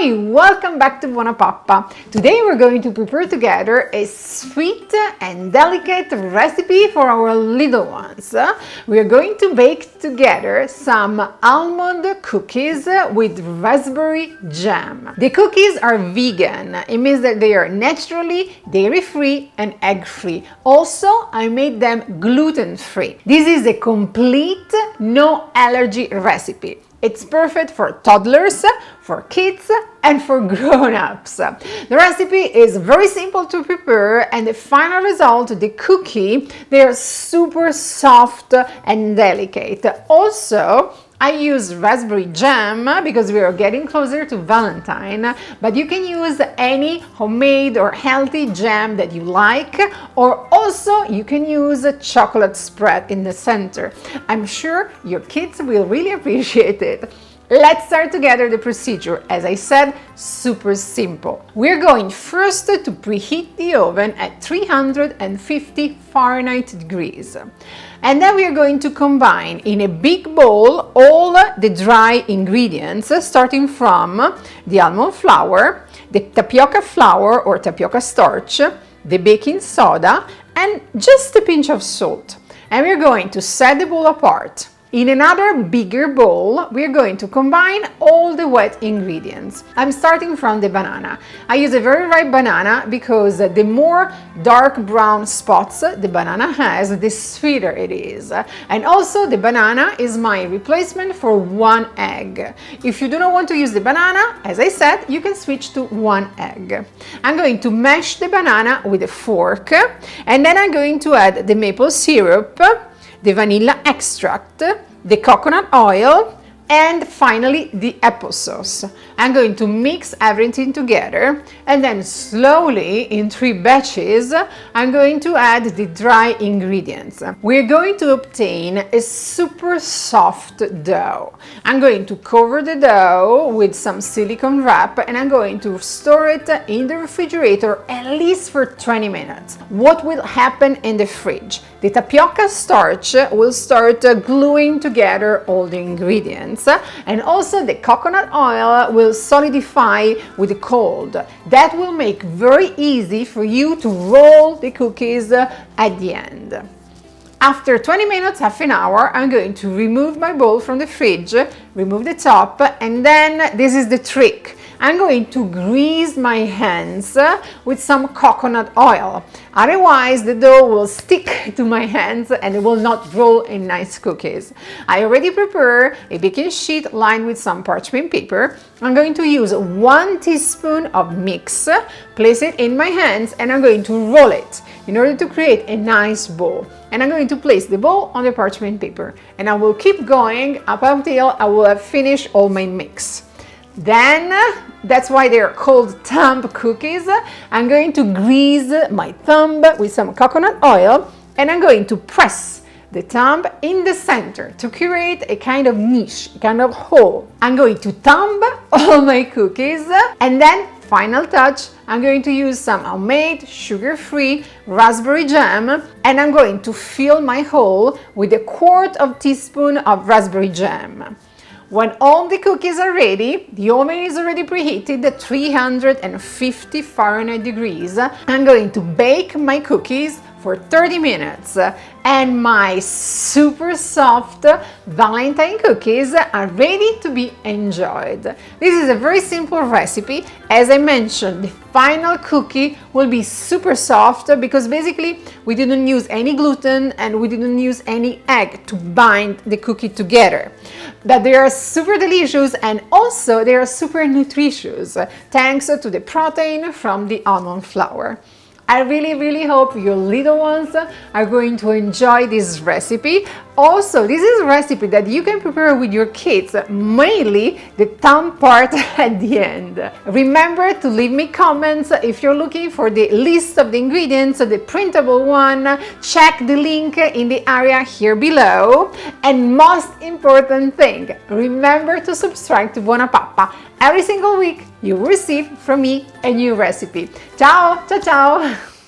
Hi, welcome back to BuonaPappa. Today we're going to prepare together a sweet and delicate recipe for our little ones. We're going to bake together some almond cookies with raspberry jam. The cookies are vegan. It means that they are naturally dairy-free and egg-free. Also, I made them gluten-free. This is a complete no allergy recipe. It's perfect for toddlers, for kids, and for grown-ups. The recipe is very simple to prepare, and the final result, the cookie, they are super soft and delicate. Also, I use raspberry jam because we are getting closer to Valentine, but you can use any homemade or healthy jam that you like, or also you can use a chocolate spread in the center. I'm sure your kids will really appreciate it. Let's start together the procedure. As I said, super simple. We're going first to preheat the oven at 350 Fahrenheit degrees. And then we are going to combine in a big bowl all the dry ingredients, starting from the almond flour, the tapioca flour or tapioca starch, the baking soda, and just a pinch of salt. And we're going to set the bowl apart. In another bigger bowl, we're going to combine all the wet ingredients. I'm starting from the banana. I use a very ripe banana because the more dark brown spots the banana has, the sweeter it is. And also the banana is my replacement for one egg. If you do not want to use the banana, as I said, you can switch to one egg. I'm going to mash the banana with a fork, and then I'm going to add the maple syrup, the vanilla extract, the coconut oil, and finally the applesauce. I'm going to mix everything together, and then slowly in 3 batches I'm going to add the dry ingredients. We're going to obtain a super soft dough. I'm going to cover the dough with some silicone wrap, and I'm going to store it in the refrigerator at least for 20 minutes. What will happen in the fridge? The tapioca starch will start gluing together all the ingredients, and also the coconut oil will solidify with the cold. That will make very easy for you to roll the cookies at the end. After 20 minutes, half an hour, I'm going to remove my bowl from the fridge, remove the top, and then this is the trick. I'm going to grease my hands with some coconut oil. Otherwise, the dough will stick to my hands and it will not roll in nice cookies. I already prepared a baking sheet lined with some parchment paper. I'm going to use 1 teaspoon of mix, place it in my hands, and I'm going to roll it in order to create a nice ball. And I'm going to place the ball on the parchment paper. And I will keep going up until I will have finished all my mix. Then, that's why they're called thumb cookies. I'm going to grease my thumb with some coconut oil, and I'm going to press the thumb in the center to create a kind of niche, a kind of hole. I'm going to thumb all my cookies, and then final touch, I'm going to use some homemade sugar-free raspberry jam, and I'm going to fill my hole with 1/4 teaspoon of raspberry jam. When all the cookies are ready, the oven is already preheated at 350 Fahrenheit degrees. I'm going to bake my cookies for 30 minutes, and my super soft Valentine cookies are ready to be enjoyed. This is a very simple recipe. As I mentioned, the final cookie will be super soft because basically we didn't use any gluten and we didn't use any egg to bind the cookie together. But they are super delicious, and also they are super nutritious thanks to the protein from the almond flour. I really hope your little ones are going to enjoy this recipe. Also, this is a recipe that you can prepare with your kids, mainly the thumb part at the end. Remember to leave me comments if you're looking for the list of the ingredients, the printable one. Check the link in the area here below. And most important thing, remember to subscribe to BuonaPappa. Every single week you will receive from me a new recipe. Ciao, ciao, ciao!